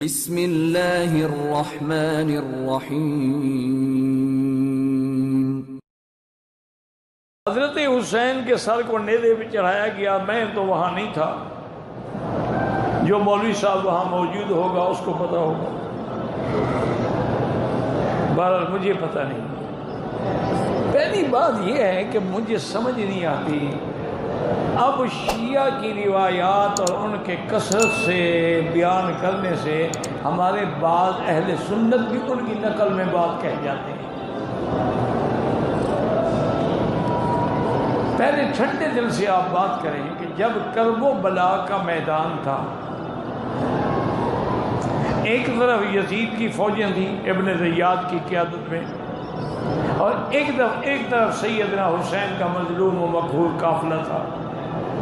بسم اللہ الرحمن الرحیم۔ حضرت حسین کے سر کو نیزے پہ چڑھایا گیا، میں تو وہاں نہیں تھا، جو مولوی صاحب وہاں موجود ہوگا اس کو پتہ ہوگا، بہرحال مجھے پتہ نہیں۔ پہلی بات یہ ہے کہ مجھے سمجھ نہیں آتی، اب شیعہ کی روایات اور ان کے کثرت سے بیان کرنے سے ہمارے بعض اہل سنت بھی ان کی نقل میں بات کہہ جاتے ہیں۔ پہلے ٹھنڈے دل سے آپ بات کریں کہ جب کرب و بلا کا میدان تھا، ایک طرف یزید کی فوجیں تھیں ابن زیاد کی قیادت میں، اور ایک طرف سیدنا حسین کا مظلوم و مقہور قافلہ تھا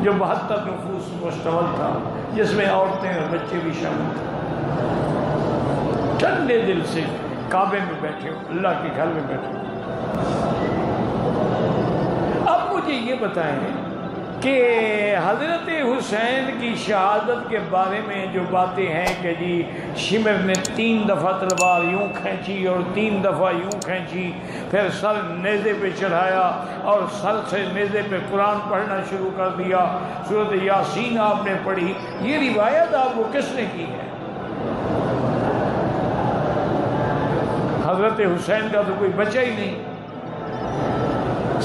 جو 72 نفوس مشتمل تھا، جس میں عورتیں اور بچے بھی شامل تھے۔ ٹھنڈے دل سے کعبے میں بیٹھے ہو، اللہ کے گھر میں بیٹھے ہو۔ اب مجھے یہ بتائیں کہ حضرت حسین کی شہادت کے بارے میں جو باتیں ہیں کہ جی شمر نے 3 دفعہ تلوار یوں کھینچی اور 3 دفعہ یوں کھینچی، پھر سر نیزے پہ چڑھایا اور سر سے نیزے پہ قرآن پڑھنا شروع کر دیا، سورۃ یاسین آپ نے پڑھی، یہ روایت آپ کو کس نے کی ہے؟ حضرت حسین کا تو کوئی بچہ ہی نہیں،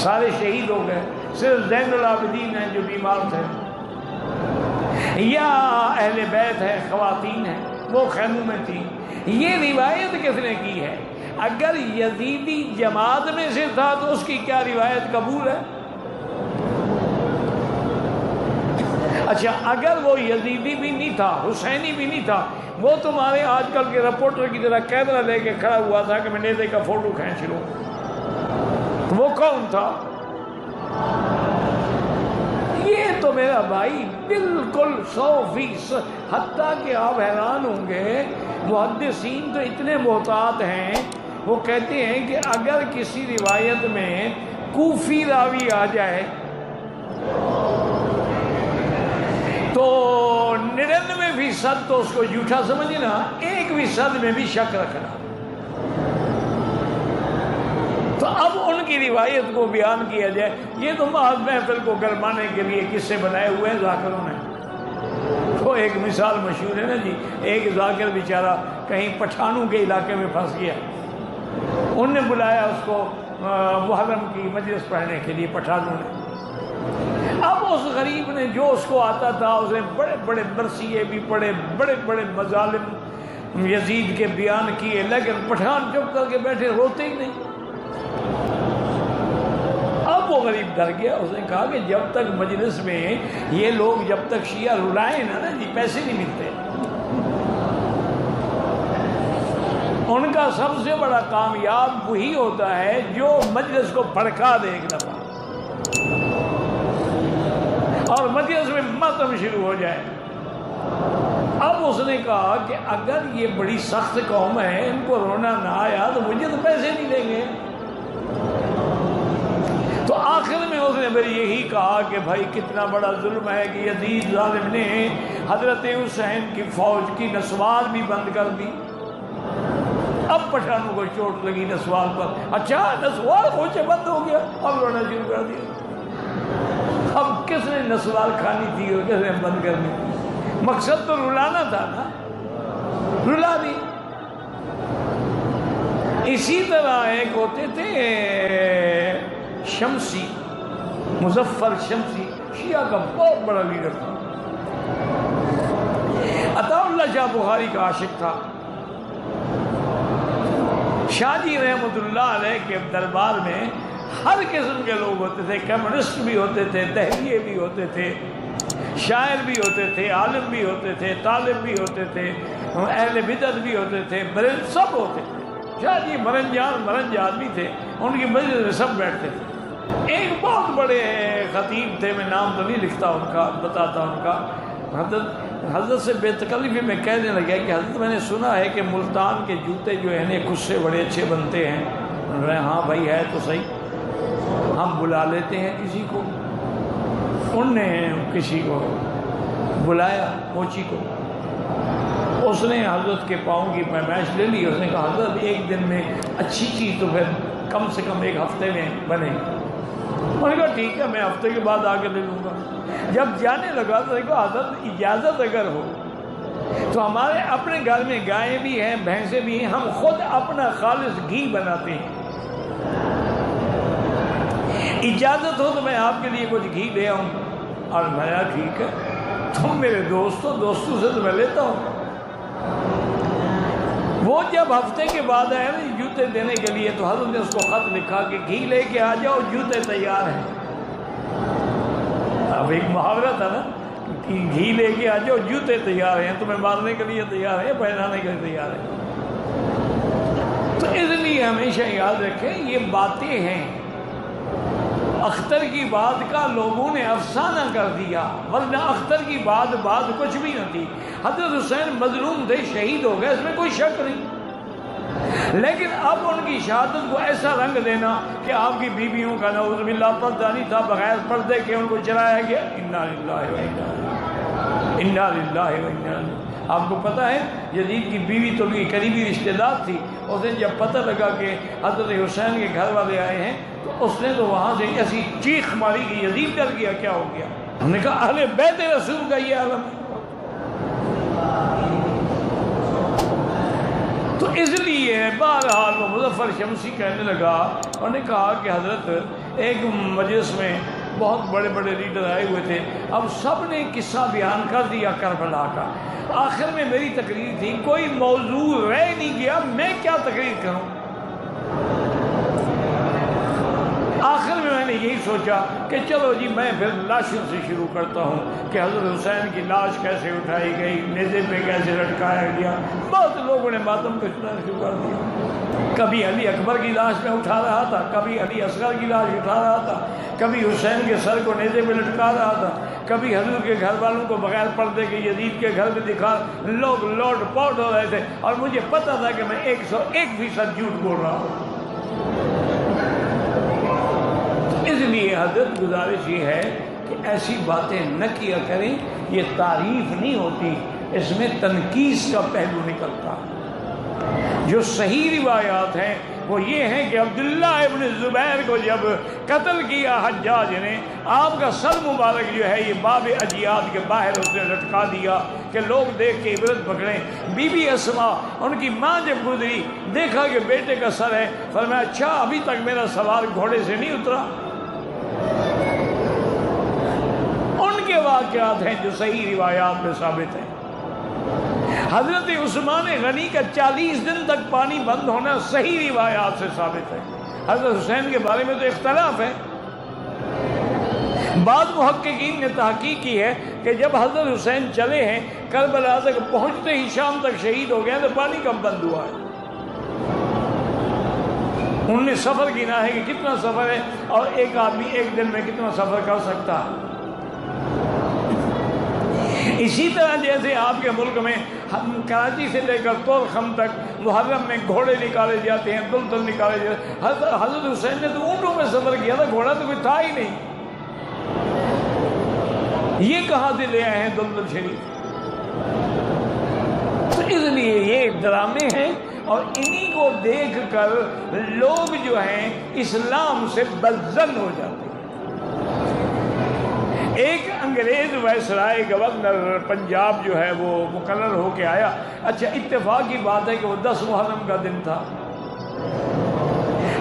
سارے شہید ہو گئے، صرف زین العابدین ہیں جو بیمار تھے، یا اہل بیت ہے، خواتین ہیں، وہ خیموں میں تھیں۔ یہ روایت کس نے کی ہے؟ اگر یزیدی جماعت میں سے تھا تو اس کی کیا روایت قبول ہے؟ اچھا، اگر وہ یزیدی بھی نہیں تھا، حسینی بھی نہیں تھا، وہ تمہارے آج کل کے رپورٹر کی طرح کیمرہ لے کے کھڑا ہوا تھا کہ میں نیزے کا فوٹو کھینچ لوں، تو وہ کون تھا؟ یہ تو میرا بھائی بالکل 100%، حتیٰ کہ آپ حیران ہوں گے، محدثین تو اتنے محتاط ہیں، وہ کہتے ہیں کہ اگر کسی روایت میں کوفی راوی آ جائے تو 99% تو اس کو جھوٹا سمجھنا، 1% میں بھی شک رکھنا۔ تو اب ان کی روایت کو بیان کیا جائے، یہ تو محض محفل کو گرمانے کے لیے قصے بنائے ہوئے ہیں ذاکروں نے۔ تو ایک مثال مشہور ہے نا جی، ایک ذاکر بیچارہ کہیں پٹھانوں کے علاقے میں پھنس گیا، انہوں نے بلایا اس کو محرم کی مجلس پڑھنے کے لیے پٹھانوں نے۔ اب اس غریب نے جو اس کو آتا تھا، اس نے بڑے بڑے مرثیے بھی پڑھے، بڑے بڑے مظالم یزید کے بیان کیے، لیکن پٹھان چپ کر کے بیٹھے، روتے ہی نہیں۔ اب وہ غریب ڈر گیا، اس نے کہا کہ جب تک مجلس میں یہ لوگ جب تک شیعہ رلائیں نا جی، پیسے نہیں ملتے۔ ان کا سب سے بڑا کامیاب وہی ہوتا ہے جو مجلس کو بھڑکا دے ایک دفعہ، اور مجلس میں ماتم شروع ہو جائے۔ اب اس نے کہا کہ اگر یہ بڑی سخت قوم ہے، ان کو رونا نہ آیا تو مجھے تو پیسے نہیں دیں گے۔ تو آخر میں اس نے میری یہی کہا کہ بھائی کتنا بڑا ظلم ہے کہ یزید ظالم نے حضرت حسین کی فوج کی نسوار بھی بند کر دی۔ اب پٹھانوں کو چوٹ لگی نسوار پر، اچھا نسوار پہنچے بند ہو گیا، اب رونا شروع کر دیا۔ اب کس نے نسوار کھانی تھی اور کس نے بند کرنی تھی؟ مقصد تو رلانا تھا نا، رلا دی۔ اسی طرح ایک ہوتے تھے شمسی، مظفر شمسی، شیعہ کا بہت بڑا لیڈر تھا، عطا اللہ شاہ بخاری کا عاشق تھا۔ شاہ جی رحمۃ اللہ علیہ کے دربار میں ہر قسم کے لوگ ہوتے تھے، کمیونسٹ بھی ہوتے تھے، دہریے بھی ہوتے تھے، شاعر بھی ہوتے تھے، عالم بھی ہوتے تھے، طالب بھی ہوتے تھے، اہل بدعت بھی ہوتے تھے، سب ہوتے تھے۔ شاہ جی مرنج آدمی تھے، ان کی مجلس میں سب بیٹھتے تھے۔ ایک بہت بڑے خطیب تھے، میں نام تو نہیں لکھتا ان کا، بتاتا ان کا، حضرت سے بے تکلفی میں کہنے لگا کہ حضرت میں نے سنا ہے کہ ملتان کے جوتے جو ہیں خود سے بڑے اچھے بنتے ہیں۔ انہوں نے ہاں بھائی ہے تو صحیح، ہم بلا لیتے ہیں کسی کو۔ انہوں نے کسی کو بلایا، کوچی کو، اس نے حضرت کے پاؤں کی پیمائش لے لی. اس نے کہا حضرت ایک دن میں اچھی چیز تو پھر کم سے کم ایک ہفتے میں بنے. انہوں نے کہا ٹھیک ہے میں ہفتے کے بعد آ کے لے لوں گا. جب جانے لگا تو دیکھو حضرت اجازت اگر ہو تو ہمارے اپنے گھر میں گائیں بھی ہیں بھینسیں بھی ہیں, ہم خود اپنا خالص گھی بناتے ہیں. اجازت ہو تو میں آپ کے لیے کچھ گھی لے آؤں. اور میں کہا ٹھیک ہے تم میرے دوستوں سے تو میں لیتا ہوں. وہ جب ہفتے کے بعد آئے نا جوتے دینے کے لیے تو حضرت نے اس کو خط لکھا کہ گھی لے کے آ جاؤ جوتے تیار ہیں. اب ایک محاورہ تھا نا کہ گھی لے کے آ جاؤ جوتے تیار ہیں, تمہیں مارنے کے لیے تیار ہیں پہنانے کے لیے تیار ہیں. تو اس لیے ہمیشہ یاد رکھیں یہ باتیں ہیں. اختر کی بات کا لوگوں نے افسانہ کر دیا, ورنہ اختر کی بات کچھ بھی نہ تھی. حضرت حسین مظلوم تھے, شہید ہو گئے, اس میں کوئی شک نہیں. لیکن اب ان کی شہادت کو ایسا رنگ دینا کہ آپ کی بیویوں کا نعوذ باللہ پردہ نہیں تھا, بغیر پردے کے ان کو چلایا گیا. انا للہ و انا الیہ. آپ کو پتہ ہے یزید کی بیوی تو ان کی قریبی رشتہ دار تھی. اس نے جب پتہ لگا کہ حضرت حسین کے گھر والے آئے ہیں تو اس نے تو وہاں سے ایسی چیخ ماری کہ یزید ڈر گیا, کیا ہو گیا. ہم نے کہا اہل بیت رسول کا یہ عالم ہے. تو اس لیے بہرحال وہ مظفر شمسی کہنے لگا, انہوں نے کہا کہ حضرت ایک مجلس میں بہت بڑے بڑے لیڈر آئے ہوئے تھے, اب سب نے قصہ بیان کر دیا کربلا کا. آخر میں میری تقریر تھی, کوئی موضوع رہ نہیں گیا, میں کیا تقریر کروں. آخر میں میں نے یہی سوچا کہ چلو جی میں پھر لاشوں سے شروع کرتا ہوں کہ حضرت حسین کی لاش کیسے اٹھائی گئی, نیزے پہ کیسے لٹکایا گیا. بہت لوگوں نے ماتم کو سنانا شروع کر دیا. کبھی علی اکبر کی لاش میں اٹھا رہا تھا, کبھی علی اصغر کی لاش اٹھا رہا تھا, کبھی حسین کے سر کو نیزے پہ لٹکا رہا تھا, کبھی حضور کے گھر والوں کو بغیر پردے کے یزید کے گھر میں دکھا. لوگ لوٹ پوٹ ہو رہے تھے اور مجھے پتہ تھا کہ میں 101% جھوٹ بول رہا ہوں. اس لیے حضرت گزارش یہ ہے کہ ایسی باتیں نہ کیا کریں, یہ تعریف نہیں ہوتی, اس میں تنقیص کا پہلو نکلتا. جو صحیح روایات ہیں وہ یہ ہیں کہ عبداللہ ابن زبیر کو جب قتل کیا حجاج نے, آپ کا سر مبارک جو ہے یہ باب اجیاد کے باہر اس نے لٹکا دیا کہ لوگ دیکھ کے عبرت پکڑیں. بی بی اسما ان کی ماں جب گزری دیکھا کہ بیٹے کا سر ہے, فرمایا اچھا ابھی تک میرا سوار گھوڑے سے نہیں اترا. ان کے واقعات ہیں جو صحیح روایات میں ثابت ہیں. حضرت عثمان غنی کا 40 دن تک پانی بند ہونا صحیح روایات سے ثابت ہے. حضرت حسین کے بارے میں تو اختلاف ہے. بعض محققین نے تحقیق کی ہے کہ جب حضرت حسین چلے ہیں کربلا تک پہنچتے ہی شام تک شہید ہو گئے تو پانی کب بند ہوا ہے. انہوں نے سفر گنا ہے کہ کتنا سفر ہے اور ایک آدمی ایک دن میں کتنا سفر کر سکتا ہے. اسی طرح جیسے آپ کے ملک میں کراچی سے لے کر طورخم تک محرم میں گھوڑے نکالے جاتے ہیں, دلدل نکالے جاتے ہیں. حضرت حسین نے تو اونٹوں میں سفر کیا تھا, گھوڑا تو کوئی تھا ہی نہیں. یہ کہاں سے لے آئے ہیں دلدل شریف. تو اس لیے یہ ڈرامے ہیں اور انہی کو دیکھ کر لوگ جو ہیں اسلام سے بدظن ہو جاتے ہیں. ایک انگریز وائسرائے گورنر پنجاب جو ہے وہ مقرر ہو کے آیا. اچھا اتفاق کی بات ہے کہ وہ 10 محرم کا دن تھا.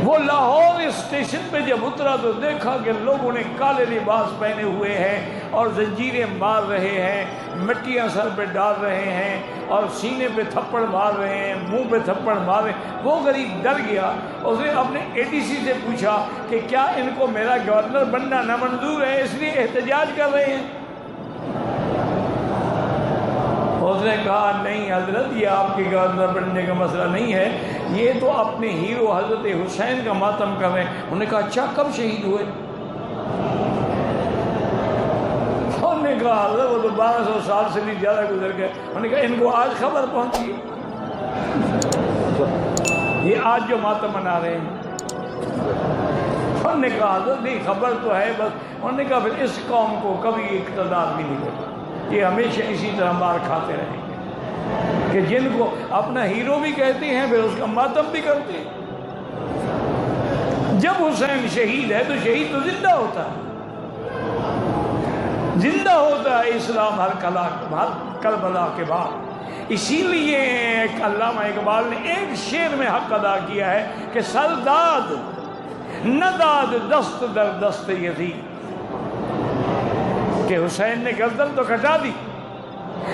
وہ لاہور اسٹیشن پہ جب اترا تو دیکھا کہ لوگوں نے کالے لباس پہنے ہوئے ہیں اور زنجیریں مار رہے ہیں, مٹیاں سر پہ ڈال رہے ہیں اور سینے پہ تھپڑ مار رہے ہیں, منہ پہ تھپڑ مار رہے ہیں. وہ غریب ڈر گیا. اس نے اپنے ADC سے پوچھا کہ کیا ان کو میرا گورنر بننا نامنظور ہے, اس لیے احتجاج کر رہے ہیں. اس نے کہا نہیں حضرت, یہ آپ کے گورنر بننے کا مسئلہ نہیں ہے, یہ تو اپنے ہیرو حضرت حسین کا ماتم کر رہے ہیں. انہوں نے کہا اچھا کب شہید ہوئے؟ انہوں نے کہا حضرت وہ تو 1200 سال سے بھی زیادہ گزر گئے. انہوں نے کہا ان کو آج خبر پہنچی, یہ آج جو ماتم منا رہے ہیں. انہوں نے کہا حضرت نہیں خبر تو ہے بس. انہوں نے کہا پھر اس قوم کو کبھی اقتدار بھی نہیں ہوگا, یہ ہمیشہ اسی طرح مار کھاتے رہیں گے. کہ جن کو اپنا ہیرو بھی کہتے ہیں پھر اس کا ماتم بھی کرتے ہیں۔ جب حسین شہید ہے تو شہید تو زندہ ہوتا ہے، زندہ ہوتا ہے اسلام ہر کربلا کے بعد۔ اسی لیے علامہ اقبال نے ایک شعر میں حق ادا کیا ہے کہ سرداد نداد دست در دست یزید، کہ حسین نے گردن تو کٹا دی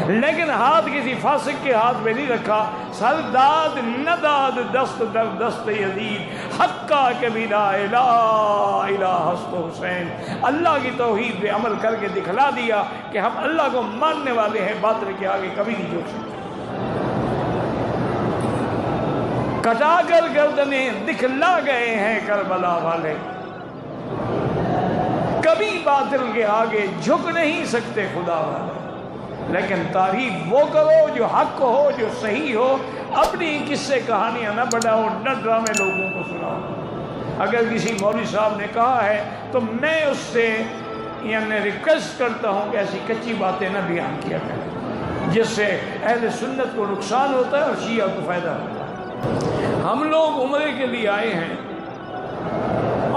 لیکن ہاتھ کسی فاسق کے ہاتھ میں نہیں رکھا۔ سرداد نداد دست در دست یزید، حقا کہ بنا الہ الہ حسن حسین، اللہ کی توحید پہ عمل کر کے دکھلا دیا کہ ہم اللہ کو ماننے والے ہیں، باطل کے آگے کبھی نہیں جھک سکتے۔ کٹا کر گردنیں دکھلا گئے ہیں کربلا والے، کبھی باطل کے آگے جھک نہیں سکتے خدا والے۔ لیکن تعریف وہ کرو جو حق ہو، جو صحیح ہو، اپنی قصے کہانیاں نہ بڑھاؤ، نہ ڈرامے لوگوں کو سناؤ۔ اگر کسی مولوی صاحب نے کہا ہے تو میں اس سے یعنی ریکویسٹ کرتا ہوں کہ ایسی کچی باتیں نہ بیان کیا کریں جس سے اہل سنت کو نقصان ہوتا ہے اور شیعہ کو فائدہ ہوتا ہے۔ ہم لوگ عمرے کے لیے آئے ہیں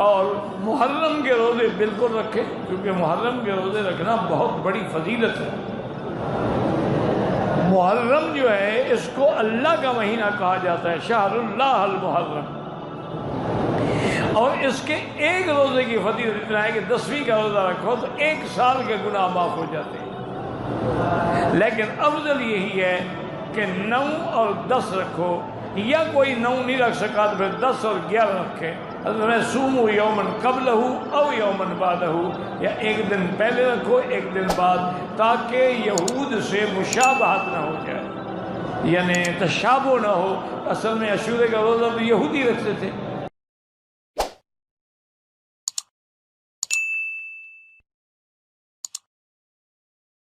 اور محرم کے روزے بالکل رکھیں، کیونکہ محرم کے روزے رکھنا بہت بڑی فضیلت ہے۔ محرم جو ہے اس کو اللہ کا مہینہ کہا جاتا ہے، شہر اللہ المحرم، اور اس کے ایک روزے کی فضیلت اتنا ہے کہ 10ویں کا روزہ رکھو تو 1 سال کے گناہ معاف ہو جاتے ہیں۔ لیکن افضل یہی ہے کہ 9 اور 10 رکھو، یا کوئی 9 نہیں رکھ سکا تو پھر 10 اور 11 رکھے۔ سومو یومن قبلہ او یومن بعدہ، یا ایک دن پہلے رکھو ایک دن بعد، تاکہ یہود سے مشابہت نہ ہو جائے، یعنی تشابہ نہ ہو۔ اصل میں عاشورے کا روزہ بھی یہودی رکھتے تھے،